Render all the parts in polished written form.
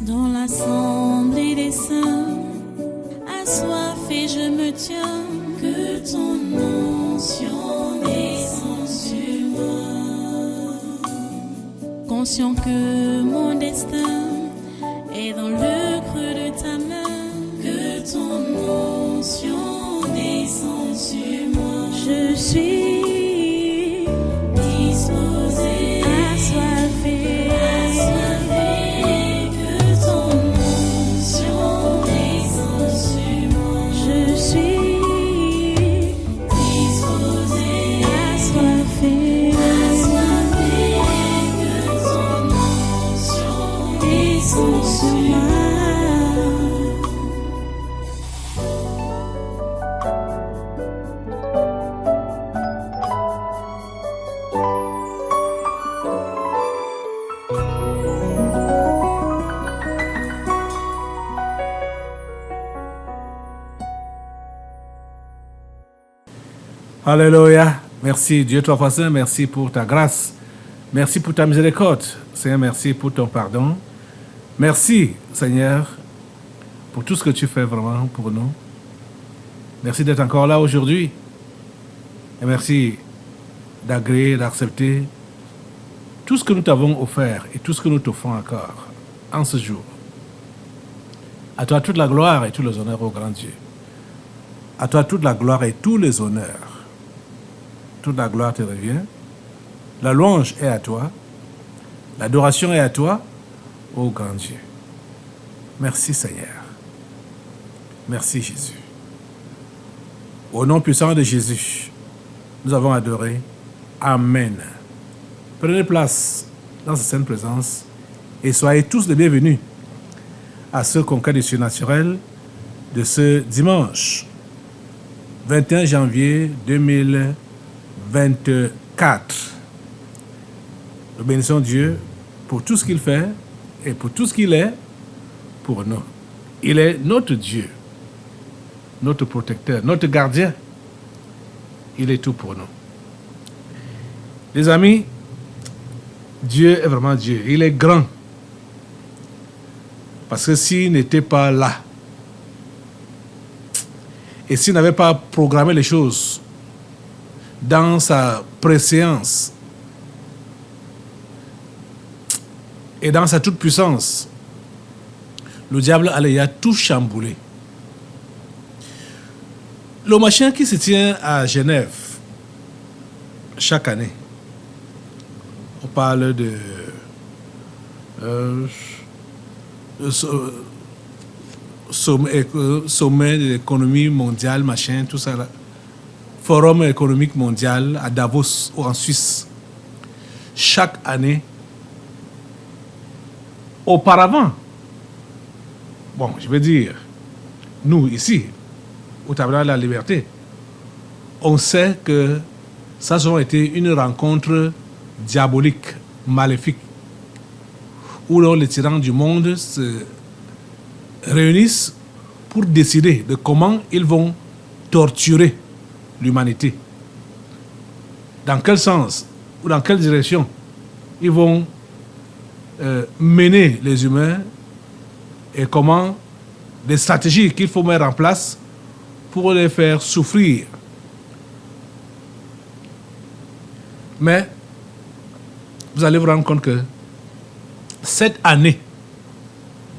Dans l'assemblée des saints, assoiffé je me tiens, que ton onction descende sur moi. Conscient que mon destin est dans le creux de ta main, que ton onction descende sur moi. Je suis disposé, assoiffé, que ton onction descende sur moi. Je suis disposé, assoiffé, que ton onction descende sur moi. Alléluia. Merci Dieu toi fois saint, merci pour ta grâce. Merci pour ta miséricorde. Seigneur, merci pour ton pardon. Merci Seigneur pour tout ce que tu fais vraiment pour nous. Merci d'être encore là aujourd'hui. Et merci d'agréer, d'accepter tout ce que nous t'avons offert et tout ce que nous t'offrons encore en ce jour. À toi toute la gloire et tous les honneurs, ô grand Dieu. À toi toute la gloire et tous les honneurs. Toute la gloire te revient. La louange est à toi. L'adoration est à toi, ô grand Dieu. Merci Seigneur. Merci Jésus. Au nom puissant de Jésus, nous avons adoré. Amen. Prenez place dans cette sainte présence et soyez tous les bienvenus à ce conquête du surnaturel de ce dimanche 21 janvier 2024. Nous bénissons Dieu pour tout ce qu'il fait et pour tout ce qu'il est pour nous. Il est notre Dieu, notre protecteur, notre gardien. Il est tout pour nous. Les amis, Dieu est vraiment Dieu. Il est grand. Parce que s'il n'était pas là, et s'il n'avait pas programmé les choses dans sa préséance et dans sa toute-puissance, le diable allait tout chambouler. Le machin qui se tient à Genève chaque année, on parle de sommet de l'économie mondiale, machin, tout ça là. Forum économique mondial à Davos ou en Suisse. Chaque année, auparavant, bon, je veux dire, nous ici, au Tabernacle de la Liberté, on sait que ça a souvent été une rencontre diabolique, maléfique, où les tyrans du monde se réunissent pour décider de comment ils vont torturer l'humanité. Dans quel sens ou dans quelle direction ils vont mener les humains et comment des stratégies qu'il faut mettre en place pour les faire souffrir. Mais vous allez vous rendre compte que cette année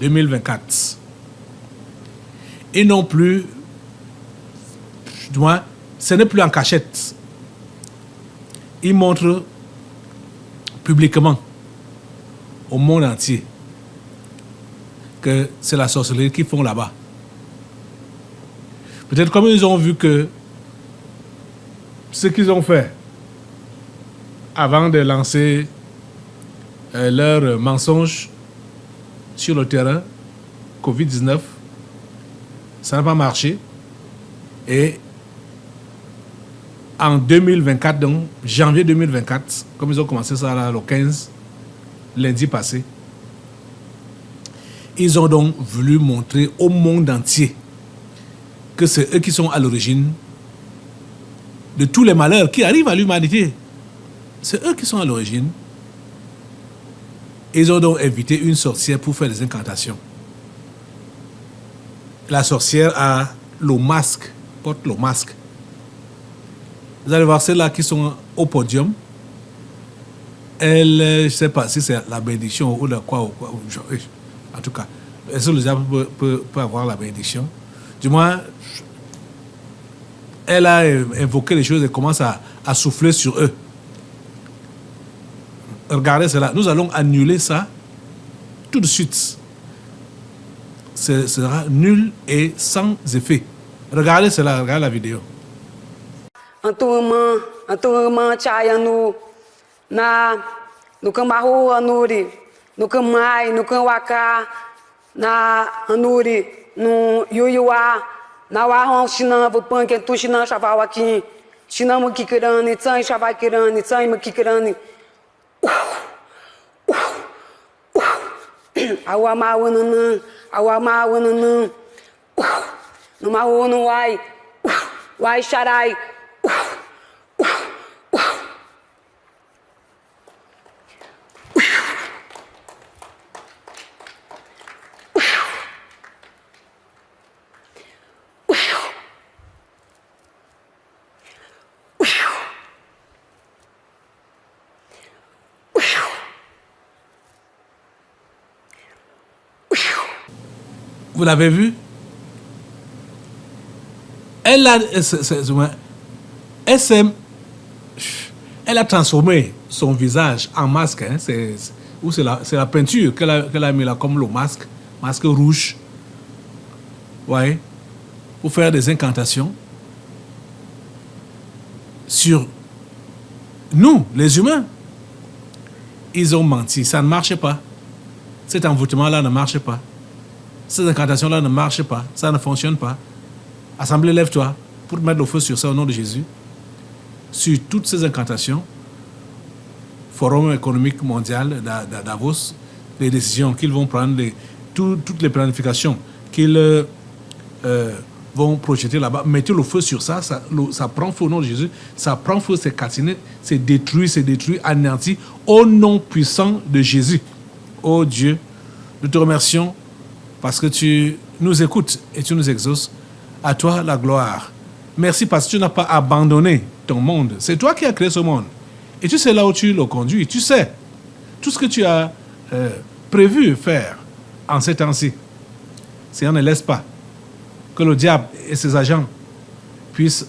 2024, et non plus, du moins, ce n'est plus en cachette. Ils montrent publiquement au monde entier que c'est la sorcellerie qu'ils font là-bas. Peut-être comme ils ont vu que ce qu'ils ont fait avant de lancer leurs mensonges sur le terrain, Covid-19, ça n'a pas marché. Et en 2024, donc janvier 2024, comme ils ont commencé ça là, le 15, lundi passé, ils ont donc voulu montrer au monde entier que c'est eux qui sont à l'origine de tous les malheurs qui arrivent à l'humanité. C'est eux qui sont à l'origine Ils ont donc invité une sorcière pour faire des incantations. La sorcière a le masque, porte le masque. Vous allez voir celles-là qui sont au podium. Elle, je ne sais pas si c'est la bénédiction ou de quoi. En tout cas, est-ce que le diable peut avoir la bénédiction? Du moins, elle a invoqué les choses et commence à souffler sur eux. Regardez cela. Nous allons annuler ça tout de suite. Ce sera nul et sans effet. Regardez cela, regardez la vidéo. Anturma chaya no Camaru anuri, no Camai, no Camwaka, na anuri, no Yuyuá, na Warron Chinambo, Panque, tu Chinam Chaval aqui, Chinamo Kikirani, Tsai Chavakirani, Tsai Makikirani. Awama Wananã, no Maú no Wai Charai. Vous l'avez vu? Elle a transformé son visage en masque. Hein. C'est la peinture qu'elle a mis là comme le masque rouge. Ouais. Pour faire des incantations sur nous, les humains. Ils ont menti. Ça ne marchait pas. Cet envoûtement-là ne marchait pas. Ces incantations-là ne marchent pas, ça ne fonctionne pas. Assemblée, lève-toi pour mettre le feu sur ça au nom de Jésus. Sur toutes ces incantations, Forum économique mondial de Davos, les décisions qu'ils vont prendre, toutes les planifications qu'ils vont projeter là-bas, mettez le feu sur ça, ça prend feu au nom de Jésus, ça prend feu, c'est calciné, c'est détruit, anéanti, au nom puissant de Jésus. Oh Dieu, nous te remercions parce que tu nous écoutes et tu nous exauces. À toi la gloire. Merci parce que tu n'as pas abandonné ton monde. C'est toi qui as créé ce monde. Et tu sais là où tu le conduis. Tu sais tout ce que tu as prévu faire en ces temps-ci. Seigneur, ne laisse pas que le diable et ses agents puissent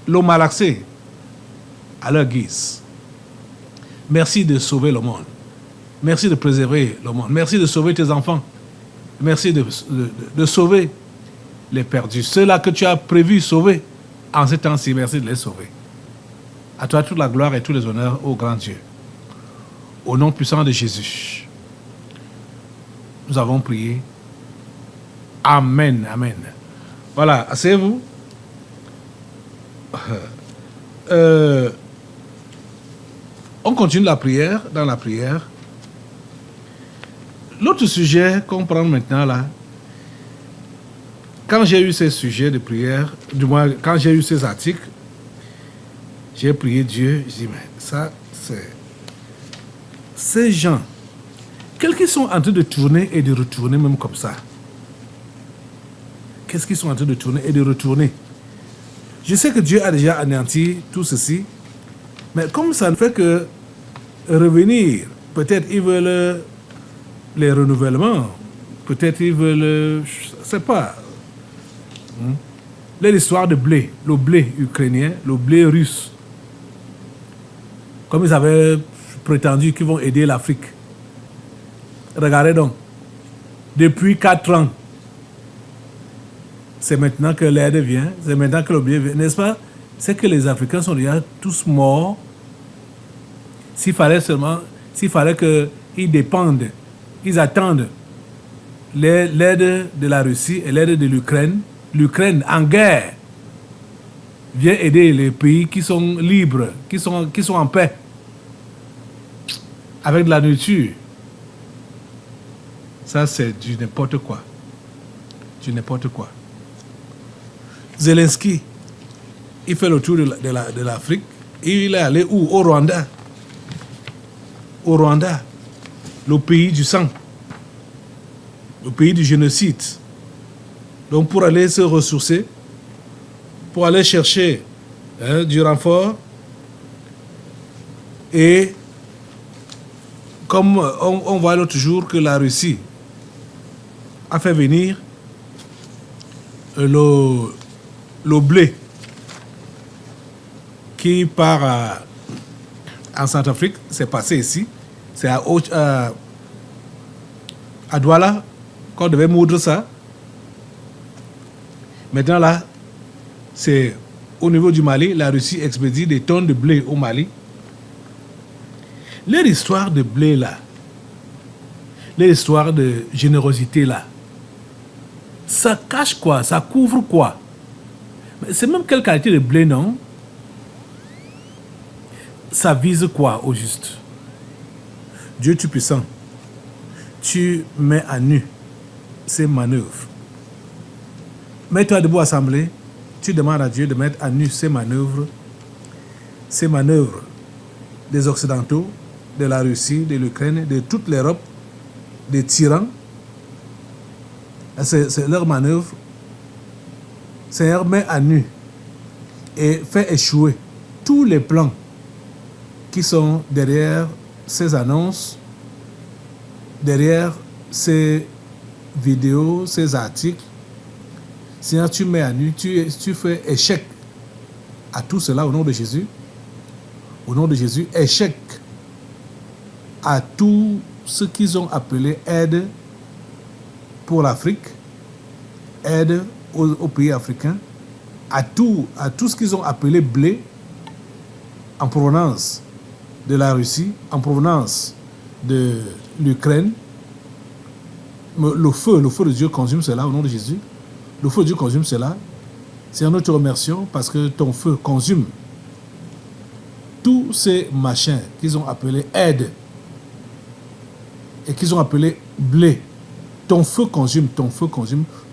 le malaxer à leur guise. Merci de sauver le monde. Merci de préserver le monde. Merci de sauver tes enfants. Merci de sauver les perdus. Ceux-là que tu as prévu sauver en ces temps-ci, merci de les sauver. À toi toute la gloire et tous les honneurs, ô grand Dieu. Au nom puissant de Jésus, nous avons prié. Amen, amen. Voilà, asseyez-vous. On continue la prière, dans la prière. L'autre sujet qu'on prend maintenant là, quand j'ai eu ces sujets de prière, du moins quand j'ai eu ces articles, j'ai prié Dieu, je dis mais ça c'est... Ces gens, qu'est-ce qu'ils sont en train de tourner et de retourner même comme ça? Qu'est-ce qu'ils sont en train de tourner et de retourner? Je sais que Dieu a déjà anéanti tout ceci, mais comme ça ne fait que revenir, peut-être ils veulent les renouvellements, peut-être ils veulent, je ne sais pas, l'histoire de blé, le blé ukrainien, le blé russe, comme ils avaient prétendu qu'ils vont aider l'Afrique. Regardez donc, depuis 4 ans, c'est maintenant que l'aide vient, c'est maintenant que le blé vient, n'est-ce pas? C'est que les Africains sont déjà tous morts. S'il fallait qu'ils dépendent, ils attendent l'aide de la Russie et l'aide de l'Ukraine. L'Ukraine en guerre vient aider les pays qui sont libres, qui sont en paix, avec de la nourriture. Ça, c'est du n'importe quoi. Du n'importe quoi. Zelensky, il fait le tour de l'Afrique. Il est allé où? Au Rwanda. Au Rwanda. le pays du sang, le pays du génocide. Donc pour aller se ressourcer, pour aller chercher du renfort, et comme on voit l'autre jour que la Russie a fait venir le blé qui part en Centrafrique, c'est passé ici, c'est à Douala qu'on devait moudre ça. Maintenant là, c'est au niveau du Mali, la Russie expédie des tonnes de blé au Mali. Leur histoire de blé là, leur histoire de générosité là, ça cache quoi? Ça couvre quoi? C'est même quelle qualité de blé, non? Ça vise quoi au juste? Dieu Tout-Puissant, tu mets à nu ces manœuvres. Mets-toi debout, assemblée, tu demandes à Dieu de mettre à nu ces manœuvres des Occidentaux, de la Russie, de l'Ukraine, de toute l'Europe, des tyrans. C'est leur manœuvre. Seigneur, met à nu et fait échouer tous les plans qui sont derrière ces annonces, derrière ces vidéos, ces articles. Seigneur, tu mets à nu, tu fais échec à tout cela au nom de Jésus. Au nom de Jésus, échec à tout ce qu'ils ont appelé aide pour l'Afrique, aide aux pays africains, à tout ce qu'ils ont appelé blé en provenance de la Russie, en provenance de l'Ukraine. Le feu de Dieu consume cela au nom de Jésus. Le feu de Dieu consume cela. Seigneur, nous te remercions parce que ton feu consume tous ces machins qu'ils ont appelés aide et qu'ils ont appelé blé. Ton feu consume,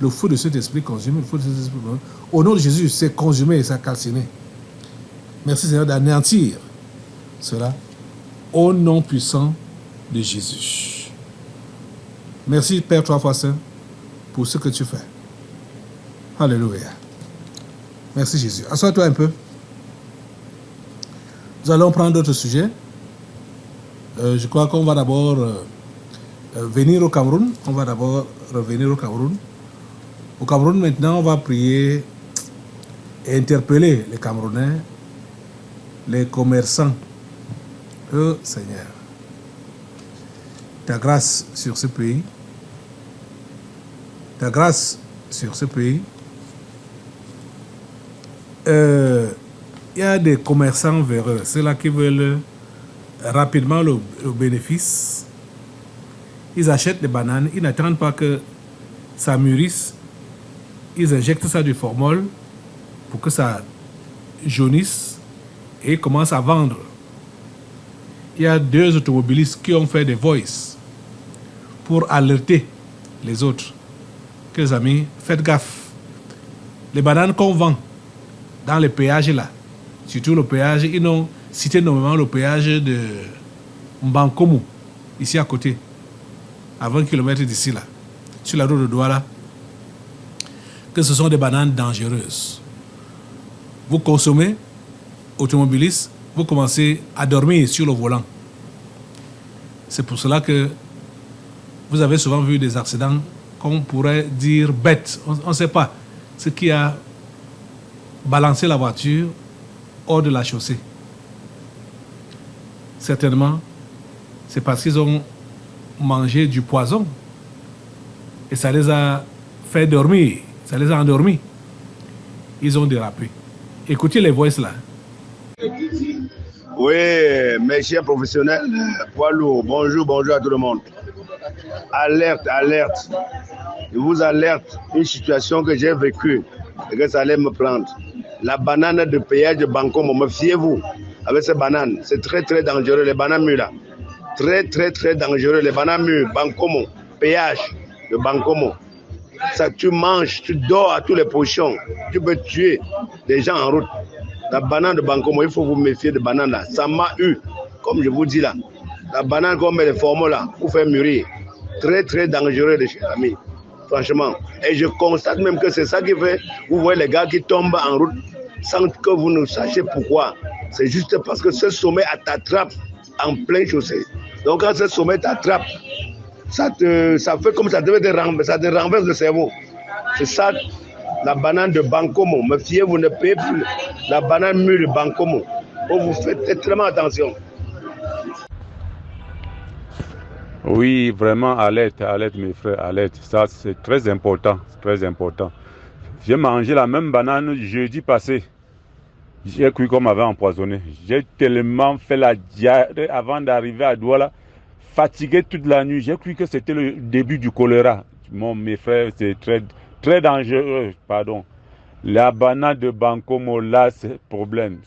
le feu de cet esprit consume, le feu de cet esprit consume. Au nom de Jésus, c'est consumé et c'est calciné. Merci Seigneur d'anéantir cela au nom puissant de Jésus. Merci Père trois fois saint pour ce que tu fais. Alléluia. Merci Jésus. Assois-toi un peu. Nous allons prendre d'autres sujets. Je crois qu'on va d'abord venir au Cameroun. On va d'abord revenir au Cameroun. Au Cameroun, maintenant, on va prier et interpeller les Camerounais, les commerçants. Seigneur, ta grâce sur ce pays. Ta grâce sur ce pays. Il y a des commerçants véreux, ceux-là qui veulent rapidement le bénéfice. Ils achètent des bananes, ils n'attendent pas que ça mûrisse. Ils injectent ça du formol pour que ça jaunisse et ils commencent à vendre. Il y a 2 automobilistes qui ont fait des voices pour alerter les autres. Que les amis, faites gaffe. Les bananes qu'on vend dans les péages là, surtout le péage, ils ont cité normalement le péage de Mbankomo, ici à côté, à 20 km d'ici là, sur la route de Douala, que ce sont des bananes dangereuses. Vous consommez, automobiliste, vous commencez à dormir sur le volant. C'est pour cela que vous avez souvent vu des accidents qu'on pourrait dire bêtes. On ne sait pas ce qui a balancé la voiture hors de la chaussée. Certainement, c'est parce qu'ils ont mangé du poison et ça les a fait dormir, ça les a endormis. Ils ont dérapé. Écoutez les voix là. Oui, mes chers professionnels, poids lourd, bonjour à tout le monde. Alerte. Je vous alerte une situation que j'ai vécue et que ça allait me prendre. La banane de péage de Bankomo, méfiez-vous avec ces bananes. C'est très dangereux, les bananes mûres là. Très dangereux, les bananes mûres, Bankomo, péage de Bankomo. Ça, tu manges, tu dors à tous les pochons. Tu peux tuer des gens en route. La banane de Bankomo, il faut vous méfier de banane là. Ça m'a eu, comme je vous dis là. La banane qu'on met les formats là, pour faire mûrir. Très, très dangereux, les chers amis. Franchement. Et je constate même que c'est ça qui fait, vous voyez les gars qui tombent en route sans que vous ne sachiez pourquoi. C'est juste parce que ce sommet t'attrape en plein chaussée. Donc quand ce sommet t'attrape, ça fait comme ça te renverse le cerveau. C'est ça, la banane de Bancomo. Me fiez, vous ne payez plus la banane mûre de Bancomo. Oh, vous faites tellement attention. Oui, vraiment, alerte, mes frères, alerte. Ça, c'est très important, J'ai mangé la même banane jeudi passé. J'ai cru qu'on m'avait empoisonné. J'ai tellement fait la diarrhée avant d'arriver à Douala, fatigué toute la nuit. J'ai cru que c'était le début du choléra. Mes frères, c'est très, très dangereux, pardon. La banane de Bancomo, là, c'est problème,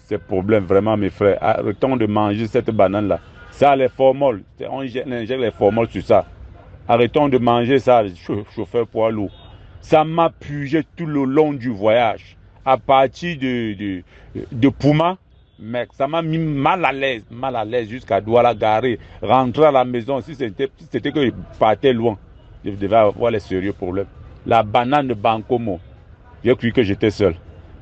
vraiment, mes frères. Arrêtons de manger cette banane-là. Ça, les formoles, on injecte les formoles sur ça. Arrêtons de manger ça, chauffeur poids lourd. Ça m'a pugé tout le long du voyage. À partir de Pouma, mec, ça m'a mis mal à l'aise jusqu'à Douala Garé. Rentrer à la maison, si c'était que je partais loin, je devais avoir les sérieux problèmes. La banane de Bancomo, j'ai cru que j'étais seul.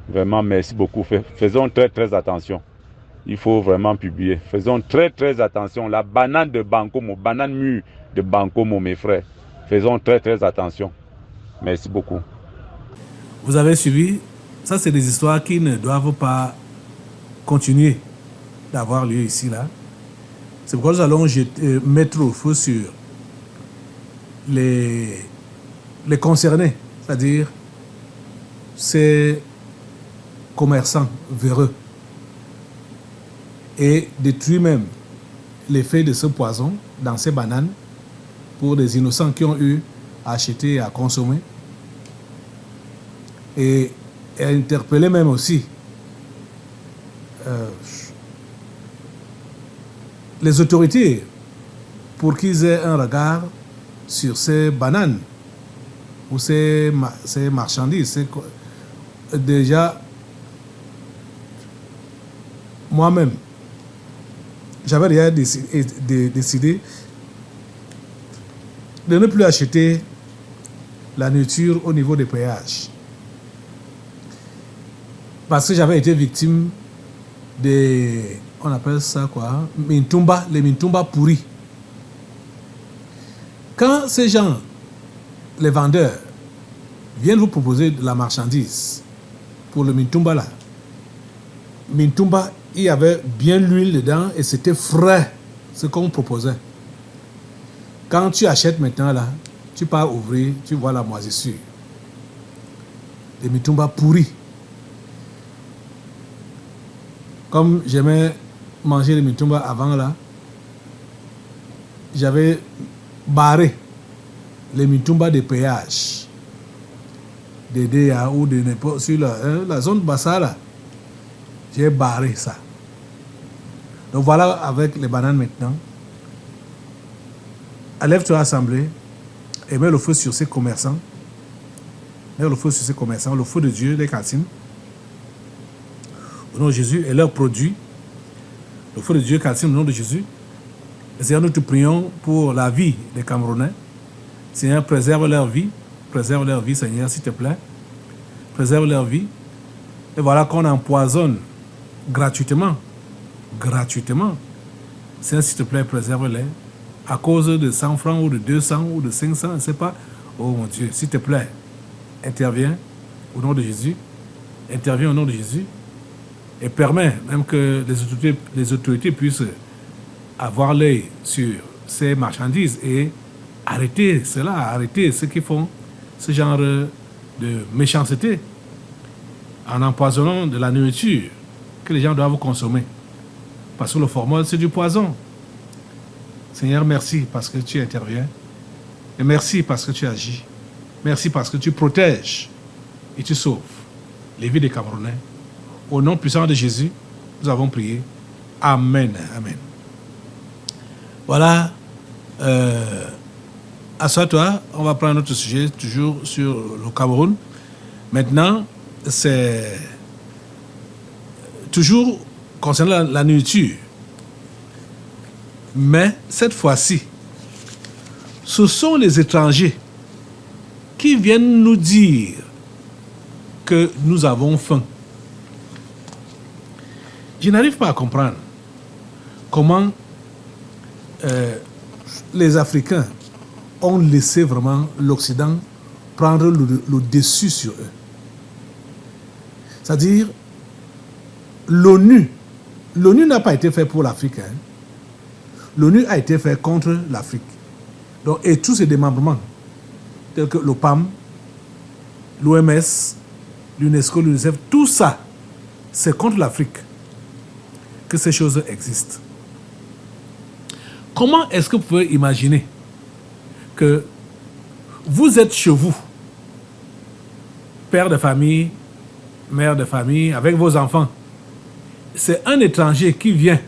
Vraiment, merci beaucoup. Faisons très, très attention. Il faut vraiment publier. Faisons très, très attention. La banane de Bancomo, banane mûre de Bancomo, mes frères. Faisons très, très attention. Merci beaucoup. Vous avez suivi. Ça, c'est des histoires qui ne doivent pas continuer d'avoir lieu ici, là. C'est pourquoi nous allons mettre au feu sur les concernés, c'est-à-dire ces commerçants véreux, et détruire même l'effet de ce poison dans ces bananes pour des innocents qui ont eu à acheter et à consommer, et interpeller même aussi les autorités pour qu'ils aient un regard sur ces bananes ou ces marchandises. Déjà, moi-même, j'avais déjà décidé de ne plus acheter la nourriture au niveau des péages. Parce que j'avais été victime des, on appelle ça quoi, mintumba, les mintumba pourris. Quand ces gens, les vendeurs, viennent vous proposer de la marchandise pour le mintumba là, mintumba, il y avait bien l'huile dedans et c'était frais ce qu'on proposait. Quand tu achètes maintenant là, tu pars ouvrir, tu vois la moisissure. Les mintumba pourris. Comme j'aimais manger les mintumba avant là, j'avais barré les mintumba des péages, des DA ou de n'importe sur la zone Bassa là. J'ai barré ça. Donc voilà avec les bananes maintenant. Lève-toi assemblée et mets le feu sur ces commerçants. Mets le feu sur ces commerçants, le feu de Dieu, des cantines. Au nom de Jésus et leurs produits. Le feu de Dieu, cantine, au nom de Jésus. Et Seigneur, nous te prions pour la vie des Camerounais. Seigneur, préserve leur vie, Seigneur, s'il te plaît. Préserve leur vie. Et voilà qu'on empoisonne gratuitement. Seigneur, s'il te plaît, préserve-les. À cause de 100 francs ou de 200 ou de 500, je ne sais pas. Oh mon Dieu, s'il te plaît, interviens au nom de Jésus. Interviens au nom de Jésus. Et permets même que les autorités puissent avoir l'œil sur ces marchandises et arrêter cela, arrêter ceux qui font ce genre de méchanceté en empoisonnant de la nourriture que les gens doivent consommer. Parce que le formol, c'est du poison. Seigneur, merci parce que tu interviens. Et merci parce que tu agis. Merci parce que tu protèges et tu sauves les vies des Camerounais. Au nom puissant de Jésus, nous avons prié. Amen. Amen. Voilà. Assois-toi. On va prendre notre sujet, toujours sur le Cameroun. Maintenant, c'est toujours concernant la nourriture. Mais cette fois-ci, ce sont les étrangers qui viennent nous dire que nous avons faim. Je n'arrive pas à comprendre comment les Africains ont laissé vraiment l'Occident prendre le dessus sur eux. C'est-à-dire, l'ONU n'a pas été fait pour l'Afrique. Hein. L'ONU a été fait contre l'Afrique. Donc, et tous ces démembrements, tels que l'OPAM, l'OMS, l'UNESCO, l'UNICEF, tout ça, c'est contre l'Afrique que ces choses existent. Comment est-ce que vous pouvez imaginer que vous êtes chez vous, père de famille, mère de famille, avec vos enfants, c'est un étranger qui vient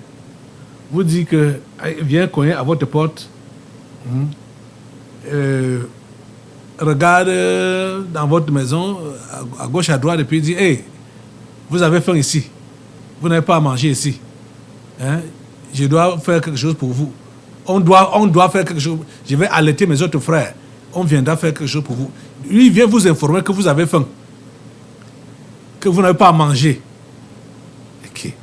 vous dit que vient cogner à votre porte, regarde dans votre maison, à gauche, à droite, et puis dit, hey, vous avez faim ici, vous n'avez pas à manger ici, hein? Je dois faire quelque chose pour vous. On doit faire quelque chose. Je vais allaiter mes autres frères. On viendra faire quelque chose pour vous. Lui, il vient vous informer que vous avez faim, que vous n'avez pas à manger. Okay.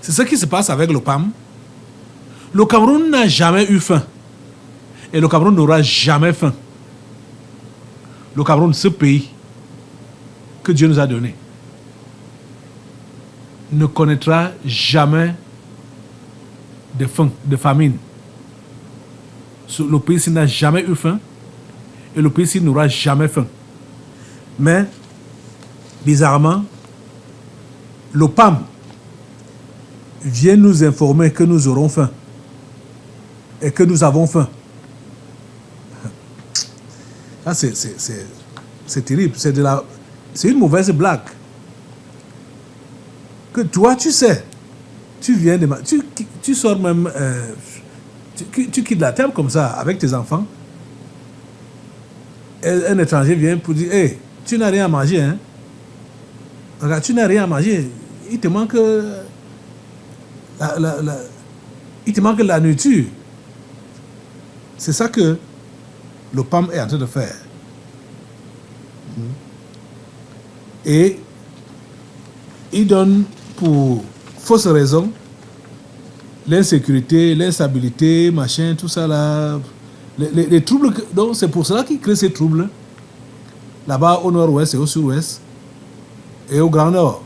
C'est ce qui se passe avec le PAM. Le Cameroun n'a jamais eu faim. Et le Cameroun n'aura jamais faim. Le Cameroun, ce pays que Dieu nous a donné, ne connaîtra jamais de faim, de famine. Le pays n'a jamais eu faim et le pays n'aura jamais faim. Mais, bizarrement, le PAM vient nous informer que nous aurons faim et que nous avons faim. Ah, c'est terrible. C'est une mauvaise blague. Que toi, tu sais, tu viens de... Tu sors même... tu quittes la table comme ça avec tes enfants. Et un étranger vient pour dire, hey, tu n'as rien à manger, hein? Regarde, tu n'as rien à manger. Il te manque... il te manque la nourriture. C'est ça que le PAM est en train de faire. Et il donne pour fausse raison l'insécurité, l'instabilité, machin, tout ça là. Les troubles. Donc c'est pour cela qu'il crée ces troubles là-bas au nord-ouest et au sud-ouest et au grand nord.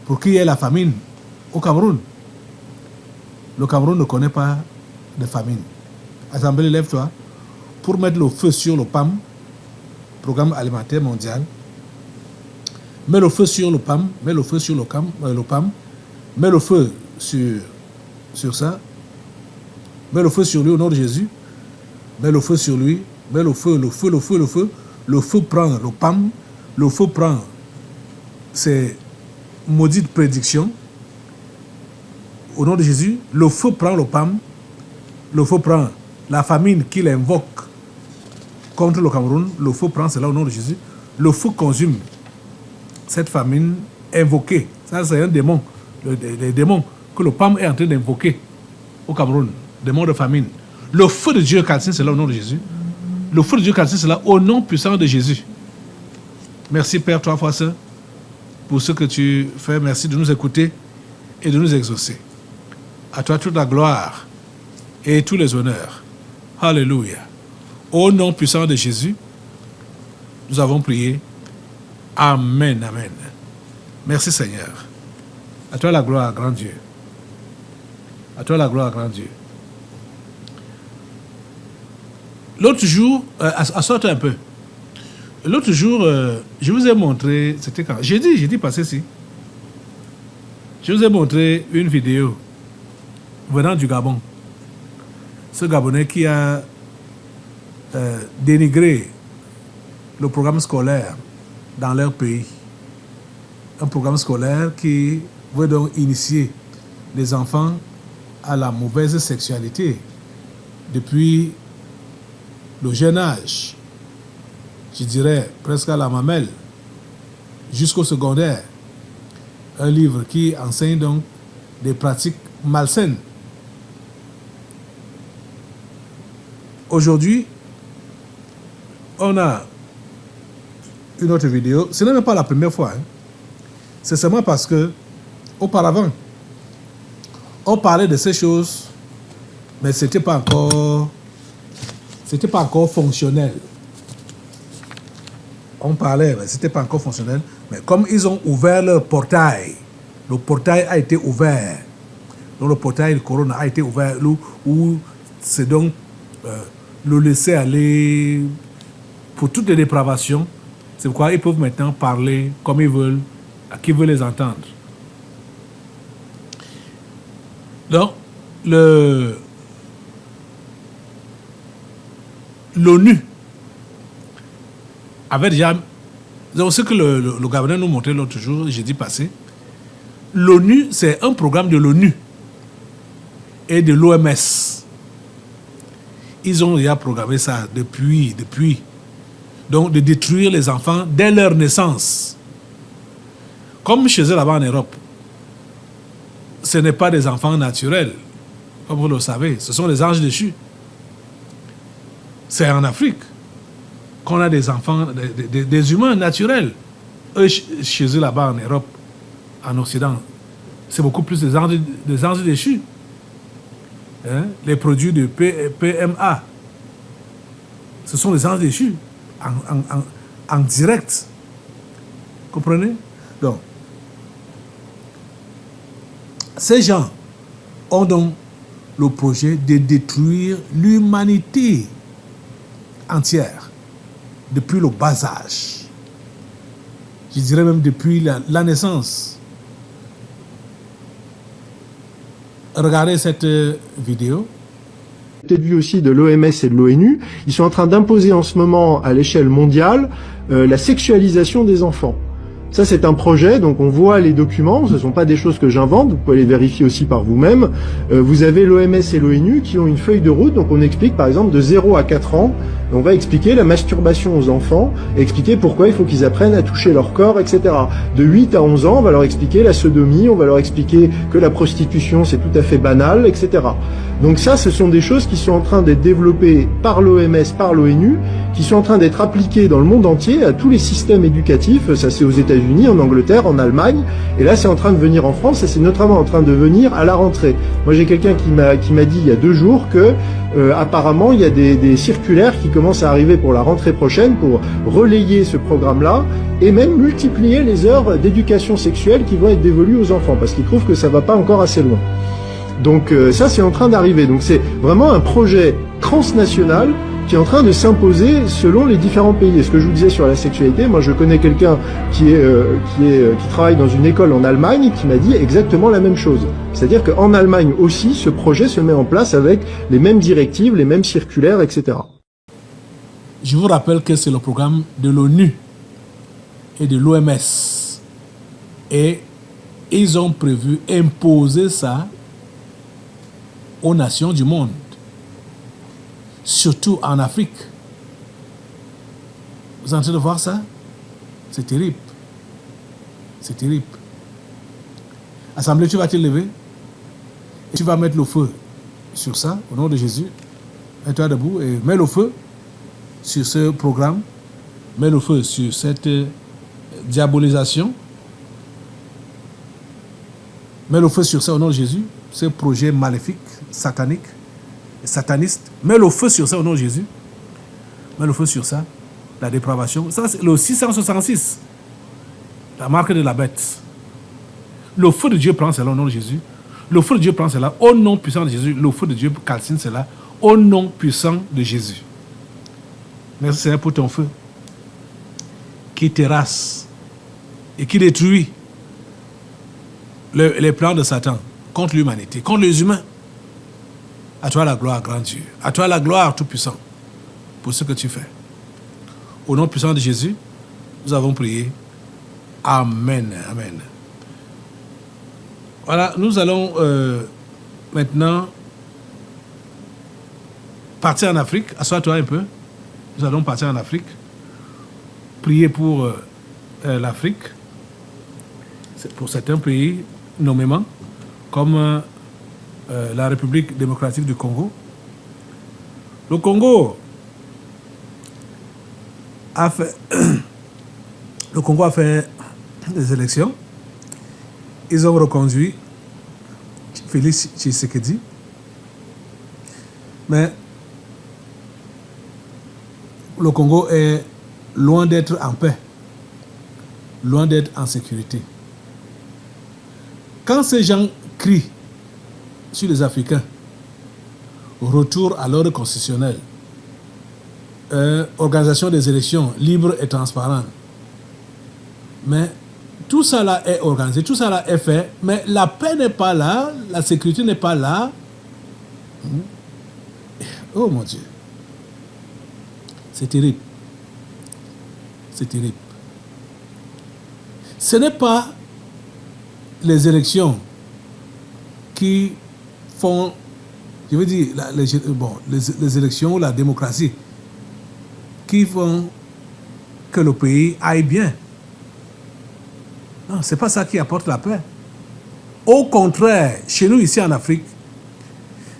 Pour qu'il y ait la famine au Cameroun. Le Cameroun ne connaît pas de famine. Assemblée, lève-toi. Pour mettre le feu sur le PAM, Programme alimentaire mondial, mets le feu sur le PAM, mets le feu sur le PAM, mets le feu sur ça, mets le feu sur lui au nom de Jésus, mets le feu sur lui, mets le feu prend le PAM, le feu prend ces maudites prédictions au nom de Jésus, le feu prend le PAM, le feu prend la famine qu'il invoque contre le Cameroun, le feu prend cela au nom de Jésus, le feu consume cette famine invoquée. Ça, c'est un démon, les démons que le PAM est en train d'invoquer au Cameroun, démon de famine. Le feu de Dieu calcine cela au nom de Jésus. Le feu de Dieu calcine cela au nom puissant de Jésus. Merci Père, trois fois saint, pour ce que tu fais. Merci de nous écouter et de nous exaucer. À toi toute la gloire et tous les honneurs. Alléluia. Au nom puissant de Jésus, nous avons prié. Amen, amen. Merci Seigneur. À toi la gloire, grand Dieu. À toi la gloire, grand Dieu. L'autre jour, assortez un peu. L'autre jour, je vous ai montré, c'était quand? Jeudi passé ici. Je vous ai montré une vidéo venant du Gabon. Ce Gabonais qui a dénigré le programme scolaire dans leur pays. Un programme scolaire qui veut donc initier les enfants à la mauvaise sexualité depuis le jeune âge, je dirais presque à la mamelle, jusqu'au secondaire. Un livre qui enseigne donc des pratiques malsaines aujourd'hui, on a une autre vidéo. Ce n'est même pas la première fois. Hein. C'est seulement parce que, auparavant, on parlait de ces choses, mais ce n'était pas encore fonctionnel. On parlait, mais ce n'était pas encore fonctionnel. Mais comme ils ont ouvert leur portail, le portail a été ouvert. Donc le portail de Corona a été ouvert, où c'est donc le laisser aller pour toutes les dépravations. C'est pourquoi ils peuvent maintenant parler comme ils veulent, à qui veut les entendre. Donc, l'ONU avait déjà... Donc, ce que le gouverneur nous montrait l'autre jour, jeudi passé, l'ONU, c'est un programme de l'ONU et de l'OMS. Ils ont déjà programmé ça depuis. Donc, de détruire les enfants dès leur naissance. Comme chez eux là-bas en Europe, ce n'est pas des enfants naturels, comme vous le savez, ce sont des anges déchus. C'est en Afrique qu'on a des enfants, des humains naturels. Eux, chez eux là-bas en Europe, en Occident, c'est beaucoup plus des anges déchus. Hein? Les produits de PMA, ce sont des anges déchus, en direct. Comprenez? Donc, ces gens ont donc le projet de détruire l'humanité entière depuis le bas âge. Je dirais même depuis la naissance. Regardez cette vidéo. Peut-être vu aussi de l'OMS et de l'ONU, ils sont en train d'imposer en ce moment à l'échelle mondiale la sexualisation des enfants. Ça, c'est un projet, donc on voit les documents, ce ne sont pas des choses que j'invente, vous pouvez les vérifier aussi par vous-même. Vous avez l'OMS et l'ONU qui ont une feuille de route, donc on explique par exemple de 0 à 4 ans, on va expliquer la masturbation aux enfants, expliquer pourquoi il faut qu'ils apprennent à toucher leur corps, etc. De 8 à 11 ans, on va leur expliquer la sodomie, on va leur expliquer que la prostitution c'est tout à fait banal, etc. Donc ça, ce sont des choses qui sont en train d'être développées par l'OMS, par l'ONU, qui sont en train d'être appliquées dans le monde entier, à tous les systèmes éducatifs, ça c'est aux États-Unis, en Angleterre, en Allemagne, et là c'est en train de venir en France, et c'est notamment en train de venir à la rentrée. Moi j'ai quelqu'un qui m'a dit il y a 2 jours que apparemment il y a des circulaires qui commencent à arriver pour la rentrée prochaine pour relayer ce programme-là, et même multiplier les heures d'éducation sexuelle qui vont être dévolues aux enfants, parce qu'ils trouvent que ça va pas encore assez loin. Donc ça c'est en train d'arriver, donc c'est vraiment un projet transnational qui est en train de s'imposer selon les différents pays. Et ce que je vous disais sur la sexualité, moi je connais quelqu'un qui travaille dans une école en Allemagne qui m'a dit exactement la même chose. C'est-à-dire qu'en Allemagne aussi, ce projet se met en place avec les mêmes directives, les mêmes circulaires, etc. Je vous rappelle que c'est le programme de l'ONU et de l'OMS. Et ils ont prévu imposer ça aux nations du monde. Surtout en Afrique. Vous êtes en train de voir ça? C'est terrible. C'est terrible. Assemblée, tu vas te lever et tu vas mettre le feu sur ça, au nom de Jésus. Mets-toi debout et mets le feu sur ce programme. Mets le feu sur cette diabolisation. Mets le feu sur ça, au nom de Jésus. Ce projet maléfique, satanique, sataniste. Mets le feu sur ça au nom de Jésus. Mets le feu sur ça. La dépravation. Ça, c'est le 666. La marque de la bête. Le feu de Dieu prend cela au nom de Jésus. Le feu de Dieu prend cela au nom puissant de Jésus. Le feu de Dieu calcine cela au nom puissant de Jésus. Merci Seigneur pour ton feu qui terrasse et qui détruit les plans de Satan contre l'humanité, contre les humains. À toi la gloire, grand Dieu. À toi la gloire, tout-puissant, pour ce que tu fais. Au nom puissant de Jésus, nous avons prié. Amen. Amen. Voilà, nous allons maintenant partir en Afrique. Assois-toi un peu. Nous allons partir en Afrique. Prier pour l'Afrique. C'est pour certains pays, nommément, comme la République démocratique du Congo, Le Congo a fait, le Congo a fait des élections. Ils ont reconduit Félix Tshisekedi. Mais le Congo est loin d'être en paix, loin d'être en sécurité. Quand ces gens crient sur les Africains, retour à l'ordre constitutionnel, organisation des élections libres et transparentes, mais tout ça là est organisé, tout ça là est fait, mais la paix n'est pas là, la sécurité n'est pas là. Oh mon Dieu. C'est terrible. C'est terrible. Ce n'est pas les élections qui font, je veux dire, les élections, la démocratie, qui font que le pays aille bien. Non, ce n'est pas ça qui apporte la paix. Au contraire, chez nous ici en Afrique,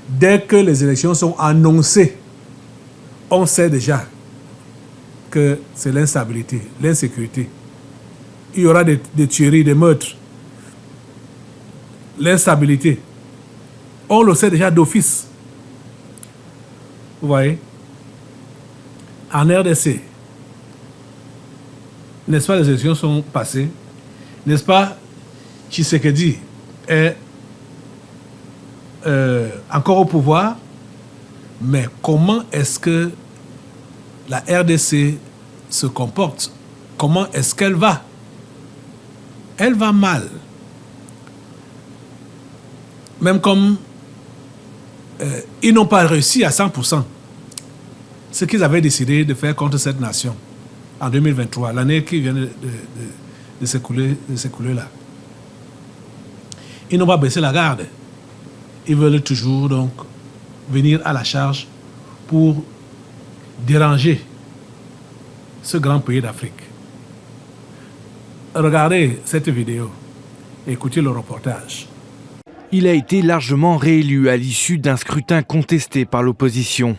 dès que les élections sont annoncées, on sait déjà que c'est l'instabilité, l'insécurité. Il y aura des tueries, des meurtres. L'instabilité. On le sait déjà d'office. Vous voyez? En RDC, n'est-ce pas, les élections sont passées? N'est-ce pas, Tshisekedi est encore au pouvoir, mais comment est-ce que la RDC se comporte? Comment est-ce qu'elle va? Elle va mal. Même comme ils n'ont pas réussi à 100% ce qu'ils avaient décidé de faire contre cette nation en 2023, l'année qui vient de s'écouler là. Ils n'ont pas baissé la garde. Ils veulent toujours donc venir à la charge pour déranger ce grand pays d'Afrique. Regardez cette vidéo et écoutez le reportage. Il a été largement réélu à l'issue d'un scrutin contesté par l'opposition.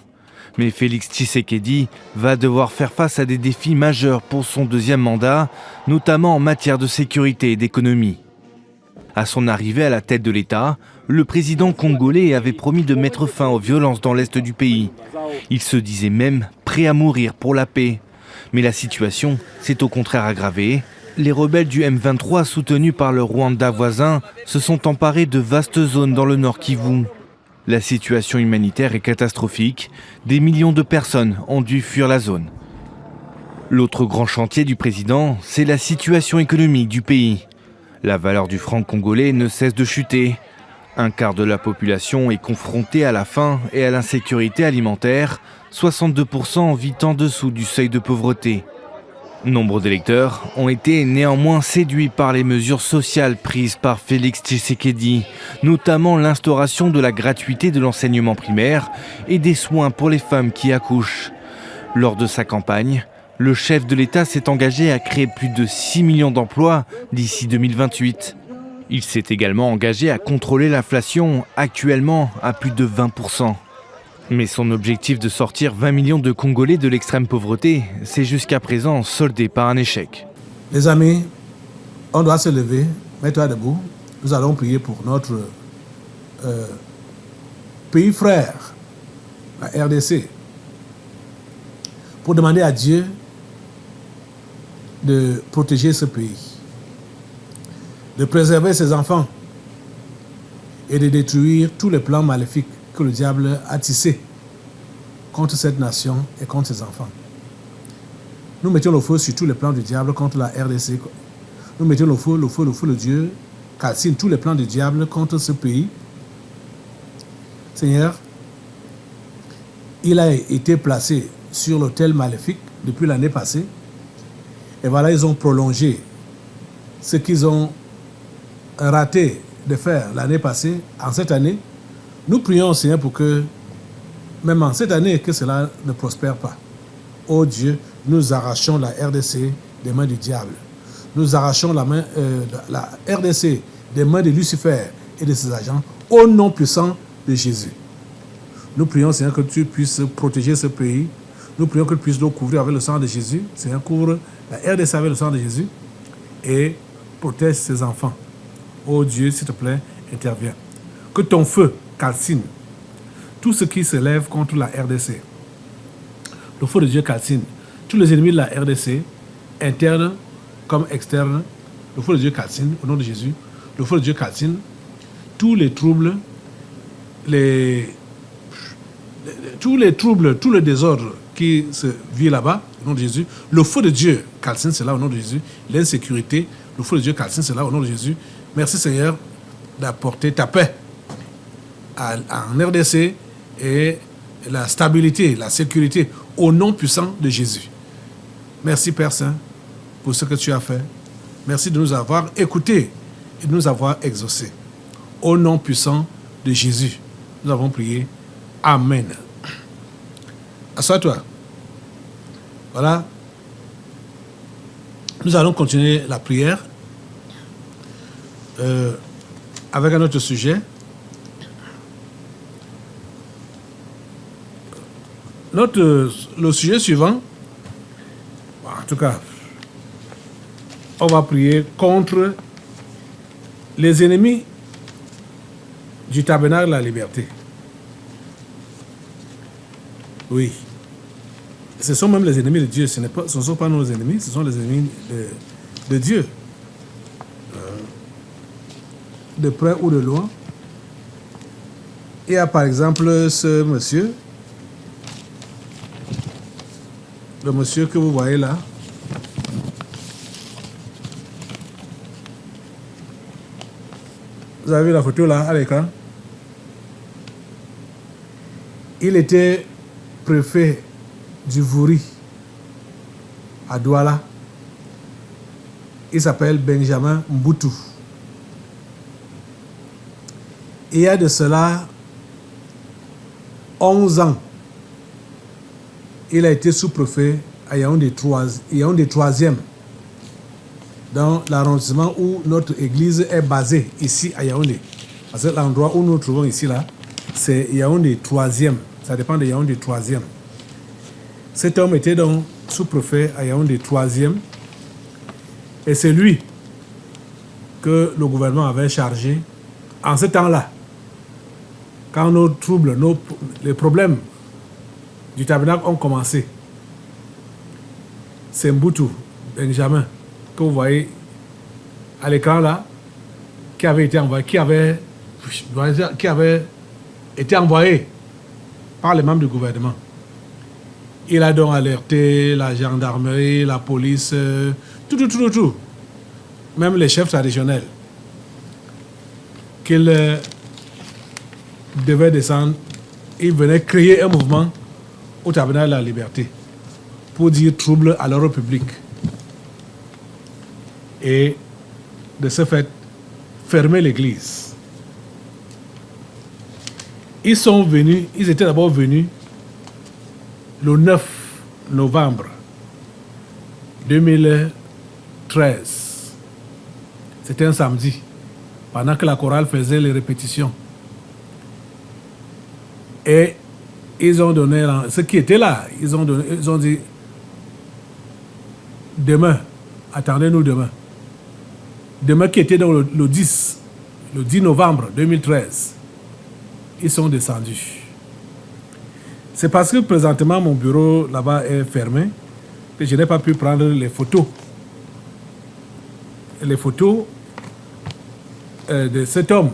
Mais Félix Tshisekedi va devoir faire face à des défis majeurs pour son deuxième mandat, notamment en matière de sécurité et d'économie. À son arrivée à la tête de l'État, le président congolais avait promis de mettre fin aux violences dans l'est du pays. Il se disait même prêt à mourir pour la paix. Mais la situation s'est au contraire aggravée. Les rebelles du M23, soutenus par le Rwanda voisin, se sont emparés de vastes zones dans le nord Kivu. La situation humanitaire est catastrophique. Des millions de personnes ont dû fuir la zone. L'autre grand chantier du président, c'est la situation économique du pays. La valeur du franc congolais ne cesse de chuter. Un quart de la population est confrontée à la faim et à l'insécurité alimentaire. 62% vit en dessous du seuil de pauvreté. Nombre d'électeurs ont été néanmoins séduits par les mesures sociales prises par Félix Tshisekedi, notamment l'instauration de la gratuité de l'enseignement primaire et des soins pour les femmes qui accouchent. Lors de sa campagne, le chef de l'État s'est engagé à créer plus de 6 millions d'emplois d'ici 2028. Il s'est également engagé à contrôler l'inflation, actuellement à plus de 20%. Mais son objectif de sortir 20 millions de Congolais de l'extrême pauvreté s'est jusqu'à présent soldé par un échec. Les amis, on doit se lever, mets-toi debout. Nous allons prier pour notre pays frère, la RDC, pour demander à Dieu de protéger ce pays, de préserver ses enfants et de détruire tous les plans maléfiques que le diable a tissé contre cette nation et contre ses enfants. Nous mettons le feu sur tous les plans du diable contre la RDC. Nous mettons le feu, le Dieu calcine tous les plans du diable contre ce pays. Seigneur, il a été placé sur l'autel maléfique depuis l'année passée. Et voilà, ils ont prolongé ce qu'ils ont raté de faire l'année passée, en cette année. Nous prions, Seigneur, pour que, même en cette année, que cela ne prospère pas. Oh Dieu, nous arrachons la RDC des mains du diable. Nous arrachons la RDC des mains de Lucifer et de ses agents, au nom puissant de Jésus. Nous prions, Seigneur, que tu puisses protéger ce pays. Nous prions que tu puisses nous couvrir avec le sang de Jésus. Seigneur, couvre la RDC avec le sang de Jésus et protège ses enfants. Oh Dieu, s'il te plaît, interviens. Que ton feu calcine tout ce qui se lève contre la RDC. Le feu de Dieu calcine tous les ennemis de la RDC, internes comme externes. Le feu de Dieu calcine, au nom de Jésus. Le feu de Dieu calcine tous les troubles, tous les désordres qui se vivent là-bas, au nom de Jésus. Le feu de Dieu calcine cela au nom de Jésus. L'insécurité, le feu de Dieu calcine cela au nom de Jésus. Merci Seigneur d'apporter ta paix en RDC et la stabilité, la sécurité au nom puissant de Jésus. Merci Père Saint pour ce que tu as fait. Merci de nous avoir écoutés et de nous avoir exaucés. Au nom puissant de Jésus, nous avons prié. Amen. Assois-toi. Voilà. Nous allons continuer la prière avec un autre sujet. Le sujet suivant, en tout cas, on va prier contre les ennemis du tabernacle de la liberté. Oui. Ce sont même les ennemis de Dieu. Ce ne sont pas nos ennemis, ce sont les ennemis de Dieu. De près ou de loin. Il y a par exemple ce monsieur. Le monsieur que vous voyez là. Vous avez vu la photo là à l'écran? Il était préfet du Vouri à Douala. Il s'appelle Benjamin Mboutou. Il y a de cela 11 ans, il a été sous-préfet à Yaoundé 3e, dans l'arrondissement où notre église est basée, ici à Yaoundé. Parce que l'endroit où nous nous trouvons ici, là, c'est Yaoundé 3e. Ça dépend de Yaoundé 3e. Cet homme était donc sous-préfet à Yaoundé 3e. Et c'est lui que le gouvernement avait chargé en ce temps-là. Quand nos troubles, les problèmes du tabernacle ont commencé. C'est Mboutou, Benjamin, que vous voyez à l'écran là, qui avait été envoyé par les membres du gouvernement. Il a donc alerté la gendarmerie, la police, tout. Même les chefs traditionnels. Qu'ils devaient descendre. Ils venaient créer un mouvement au tabernacle de la liberté pour dire trouble à l'ordre public. Et de ce fait, fermer l'église. Ils étaient d'abord venus le 9 novembre 2013. C'était un samedi, pendant que la chorale faisait les répétitions. Et ils ont donné, ceux qui étaient là, ils ont dit, demain, attendez-nous demain. Demain qui était dans le 10 novembre 2013, ils sont descendus. C'est parce que présentement mon bureau là-bas est fermé que je n'ai pas pu prendre les photos. Les photos de cet homme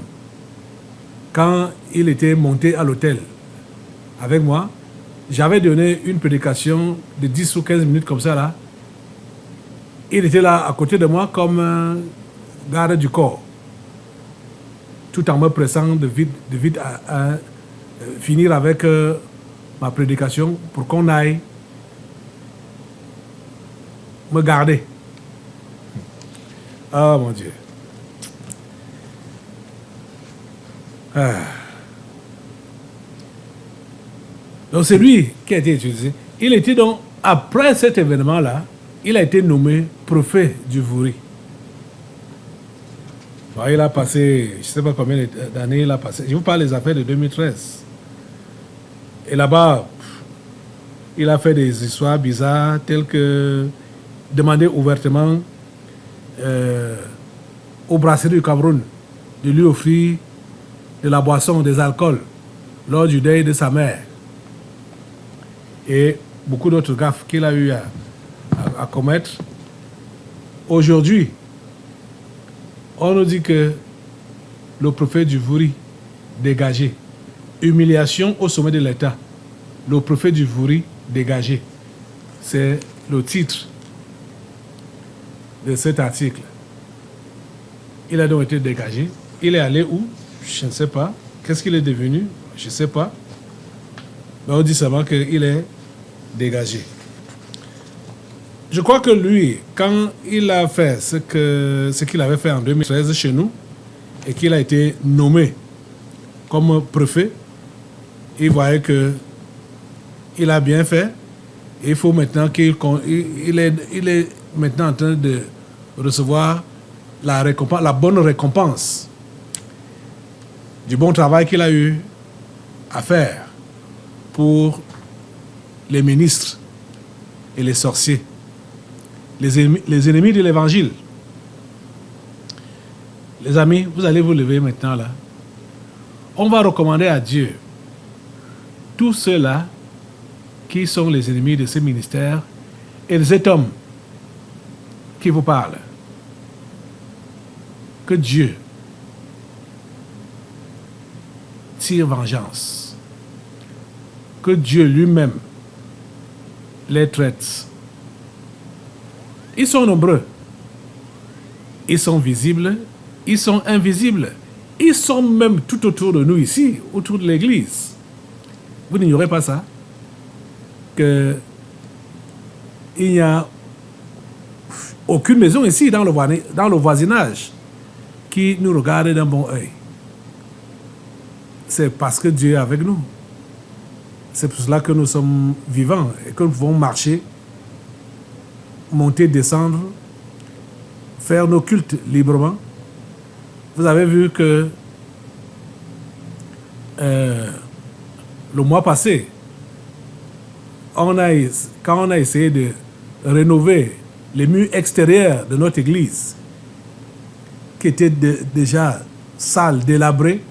quand il était monté à l'hôtel avec moi. J'avais donné une prédication de 10 ou 15 minutes comme ça là. Il était là à côté de moi comme un garde du corps, tout en me pressant de vite à finir avec ma prédication pour qu'on aille me garder. Ah mon Dieu. Donc c'est lui qui a été utilisé. Il était donc, après cet événement-là, il a été nommé préfet du Vouri. Bon, il a passé, je ne sais pas combien d'années il a passé. Je vous parle des affaires de 2013. Et là-bas, il a fait des histoires bizarres telles que demander ouvertement aux brasseries du Cameroun de lui offrir de la boisson, des alcools lors du deuil de sa mère. Et beaucoup d'autres gaffes qu'il a eu à commettre. Aujourd'hui, on nous dit que le prophète du Vouri, dégagé. Humiliation au sommet de l'État. Le prophète du Vouri, dégagé. C'est le titre de cet article. Il a donc été dégagé. Il est allé où? Je ne sais pas. Qu'est-ce qu'il est devenu? Je ne sais pas. Mais on dit seulement qu'il est dégagé. Je crois que lui, quand il a fait ce qu'il avait fait en 2013 chez nous, et qu'il a été nommé comme préfet, il voyait que il a bien fait. Et il faut maintenant il est maintenant en train de recevoir la bonne récompense du bon travail qu'il a eu à faire pour les ministres et les sorciers, les ennemis de l'évangile. Les amis, vous allez vous lever maintenant là. On va recommander à Dieu tous ceux-là qui sont les ennemis de ce ministère et de cet homme qui vous parle. Que Dieu tire vengeance. Que Dieu lui-même les traite. Ils sont nombreux. Ils sont visibles. Ils sont invisibles. Ils sont même tout autour de nous ici, autour de l'église. Vous n'ignorez pas ça? Que il n'y a aucune maison ici dans le voisinage qui nous regarde d'un bon œil. C'est parce que Dieu est avec nous. C'est pour cela que nous sommes vivants et que nous pouvons marcher, monter, descendre, faire nos cultes librement. Vous avez vu que le mois passé, quand on a essayé de rénover les murs extérieurs de notre église, qui étaient déjà sales, délabrés,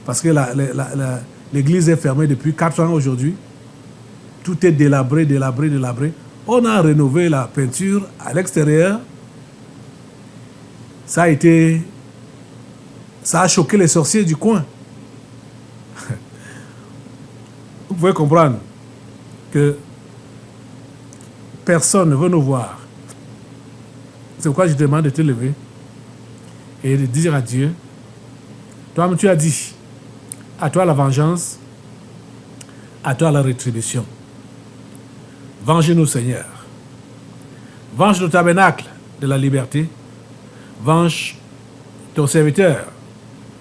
parce que l'église est fermée depuis 4 ans aujourd'hui, tout est délabré. On a rénové la peinture à l'extérieur. Ça a choqué les sorciers du coin. Vous pouvez comprendre que personne ne veut nous voir. C'est pourquoi je demande de te lever et de dire à Dieu, toi tu as dit, à toi la vengeance, à toi la rétribution. Venge-nous, Seigneur. Venge le tabernacle de la liberté. Venge ton serviteur,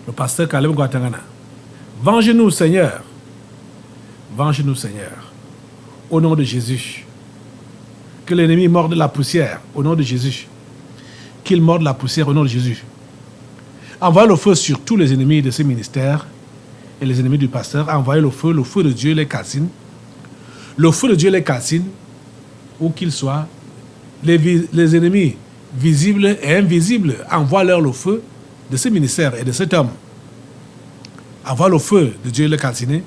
le pasteur Caleb Guatangana. Venge-nous, Seigneur. Venge-nous, Seigneur. Au nom de Jésus. Que l'ennemi morde la poussière au nom de Jésus. Qu'il morde la poussière au nom de Jésus. Envoie le feu sur tous les ennemis de ce ministère et les ennemis du pasteur. Envoyez le feu de Dieu les calcine. Le feu de Dieu les calcine, où qu'ils soient. Les ennemis visibles et invisibles, envoie-leur le feu de ce ministère et de cet homme. Envoie le feu de Dieu les calciner.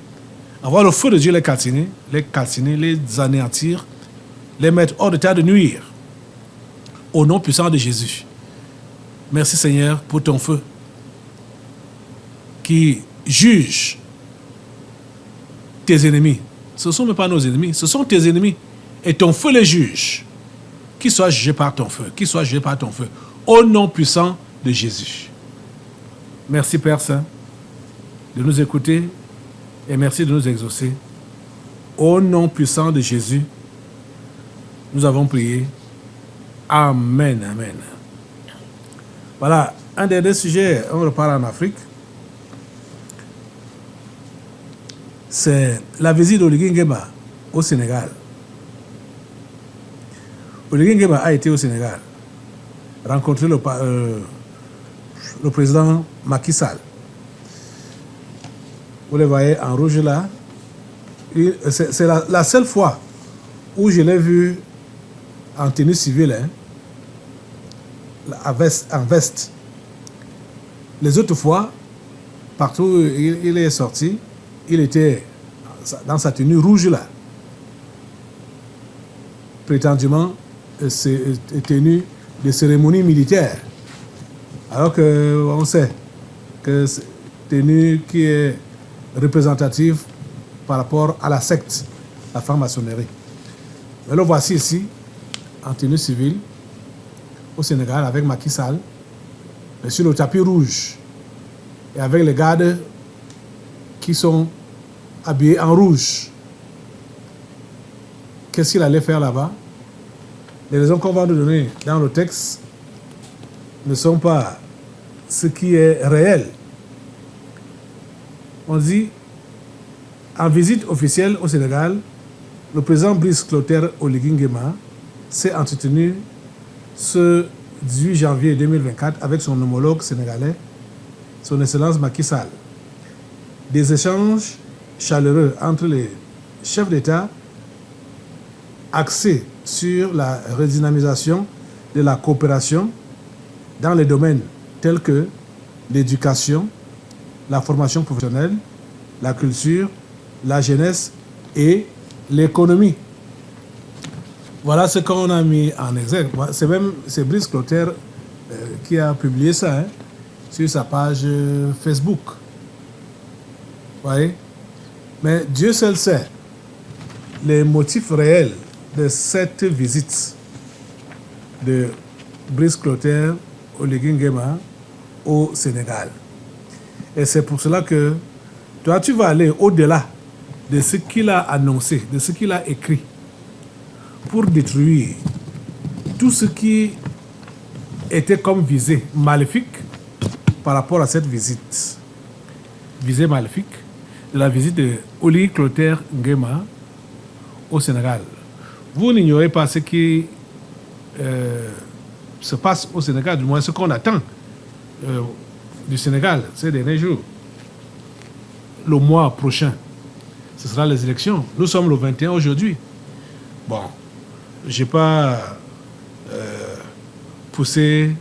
Envoie le feu de Dieu les calciner, les anéantir, les mettre hors d'état de nuire. Au nom puissant de Jésus. Merci Seigneur pour ton feu qui juge tes ennemis. Ce ne sont même pas nos ennemis, ce sont tes ennemis. Et ton feu les juge. Qu'ils soient jugés par ton feu, qu'ils soient jugés par ton feu. Au nom puissant de Jésus. Merci Père Saint de nous écouter et merci de nous exaucer. Au nom puissant de Jésus, nous avons prié. Amen, amen. Voilà, un dernier sujet, on repart en Afrique. C'est la visite d'Oligui Nguema au Sénégal. Oligui Nguema a été au Sénégal, rencontrer le président Macky Sall. Vous le voyez en rouge là, C'est la seule fois où je l'ai vu en tenue civile, hein, en veste. Les autres fois, partout où il est sorti, il était dans sa tenue rouge là. Prétendument, c'est tenue de cérémonie militaire. Alors qu'on sait que c'est une tenue qui est représentative par rapport à la secte, la franc-maçonnerie. Mais le voici ici, en tenue civile, au Sénégal, avec Macky Sall, mais sur le tapis rouge, et avec les gardes qui sont habillés en rouge. Qu'est-ce qu'il allait faire là-bas? Les raisons qu'on va nous donner dans le texte ne sont pas ce qui est réel. On dit, en visite officielle au Sénégal, le président Brice Clotaire Oligui Nguema s'est entretenu ce 18 janvier 2024 avec son homologue sénégalais, son Excellence Macky Sall. Des échanges chaleureux entre les chefs d'État axés sur la redynamisation de la coopération dans les domaines tels que l'éducation, la formation professionnelle, la culture, la jeunesse et l'économie. Voilà ce qu'on a mis en exergue. C'est Brice Clotaire qui a publié ça, hein, sur sa page Facebook. Vous voyez? Mais Dieu seul sait les motifs réels de cette visite de Brice Clotaire Oligui Nguema au Sénégal. Et c'est pour cela que toi, tu vas aller au-delà de ce qu'il a annoncé, de ce qu'il a écrit, pour détruire tout ce qui était comme visée maléfique par rapport à cette visite. Visée maléfique de la visite de Oligui Clotaire Nguema au Sénégal. Vous n'ignorez pas ce qui se passe au Sénégal, du moins ce qu'on attend du Sénégal ces derniers jours. Le mois prochain, ce sera les élections. Nous sommes le 21 aujourd'hui. Bon, je n'ai pas poussé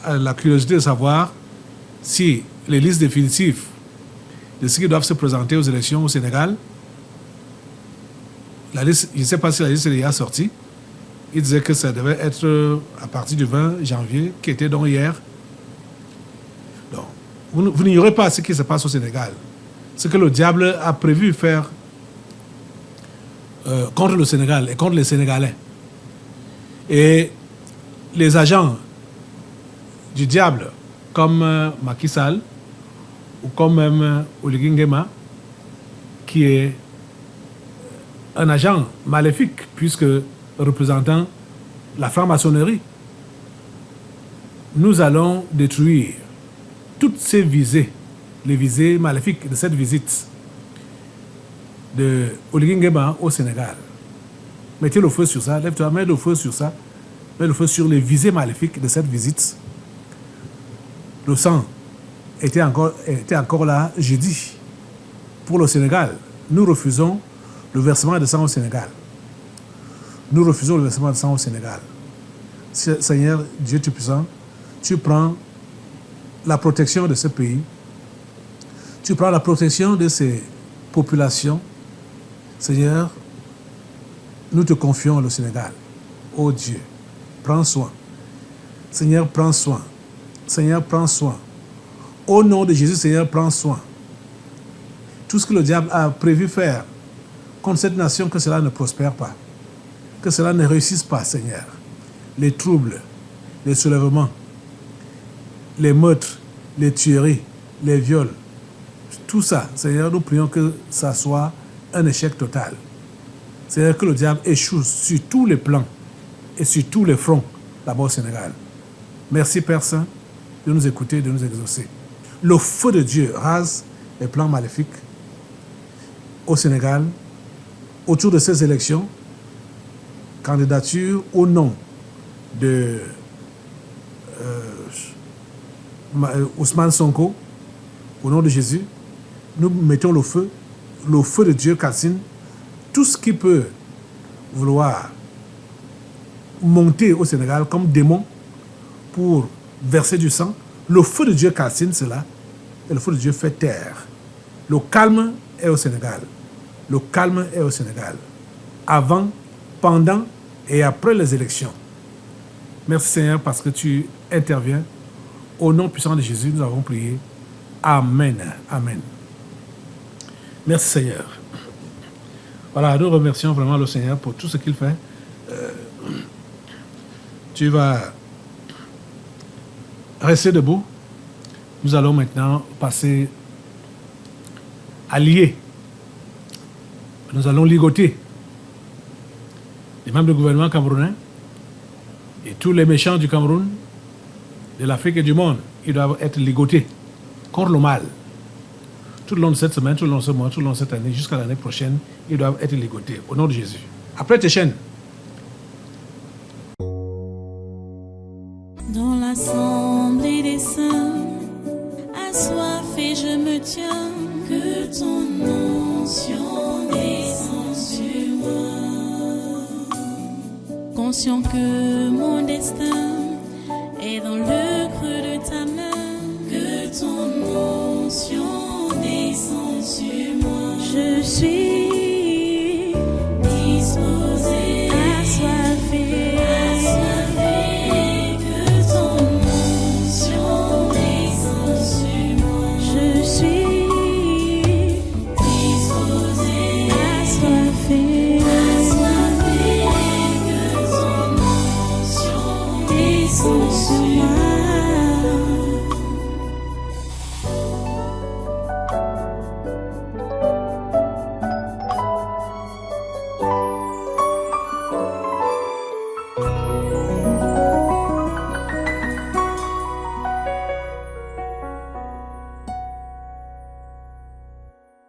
à la curiosité de savoir si les listes définitives de ceux qui doivent se présenter aux élections au Sénégal, la liste, je ne sais pas si la liste est déjà sortie. Il disait que ça devait être à partir du 20 janvier, qui était donc hier. Donc, vous n'ignorez pas ce qui se passe au Sénégal. Ce que le diable a prévu faire contre le Sénégal et contre les Sénégalais. Et les agents du diable, comme Macky Sall, ou comme même Oligui Nguema, qui est un agent maléfique, puisque représentant la franc-maçonnerie, nous allons détruire toutes ces visées, les visées maléfiques de cette visite de Oligui Nguema au Sénégal. Mettez le feu sur ça, lève-toi, mets le feu sur ça, mets le feu sur les visées maléfiques de cette visite. Le sang était encore là jeudi pour le Sénégal. Nous refusons le versement de sang au Sénégal. Nous refusons le versement de sang au Sénégal. Seigneur, Dieu Tout-Puissant, tu prends la protection de ce pays, tu prends la protection de ces populations. Seigneur, nous te confions le Sénégal. Oh Dieu, prends soin. Seigneur, prends soin. Seigneur, prends soin. Au nom de Jésus, Seigneur, prends soin. Tout ce que le diable a prévu faire contre cette nation, que cela ne prospère pas. Que cela ne réussisse pas, Seigneur. Les troubles, les soulèvements, les meurtres, les tueries, les viols, tout ça, Seigneur, nous prions que ça soit un échec total. Seigneur, que le diable échoue sur tous les plans et sur tous les fronts là-bas au Sénégal. Merci, Père Saint, de nous écouter, de nous exaucer. Le feu de Dieu rase les plans maléfiques au Sénégal, autour de ces élections, candidature au nom de Ousmane Sonko, au nom de Jésus, nous mettons le feu le feu de Dieu calcine tout ce qui peut vouloir monter au Sénégal comme démon pour verser du sang. Le feu de Dieu calcine cela et le feu de Dieu fait taire. Le calme est au Sénégal. Le calme est au Sénégal. Avant, pendant et après les élections. Merci Seigneur parce que tu interviens. Au nom puissant de Jésus, nous avons prié. Amen. Amen. Merci Seigneur. Voilà, nous remercions vraiment le Seigneur pour tout ce qu'il fait. Tu vas rester debout. Nous allons maintenant passer à lier. Nous allons ligoter les membres du gouvernement camerounais et tous les méchants du Cameroun, de l'Afrique et du monde. Ils doivent être ligotés contre le mal. Tout le long de cette semaine, tout le long de ce mois, tout le long de cette année, jusqu'à l'année prochaine, ils doivent être ligotés au nom de Jésus. Après tes chaînes. Dans l'assemblée des saints, assoiffé je me tiens, que ton onction descende sur moi. Conscient que mon destin est dans le creux de ta main, que ton onction descende sur moi. Je suis disposé.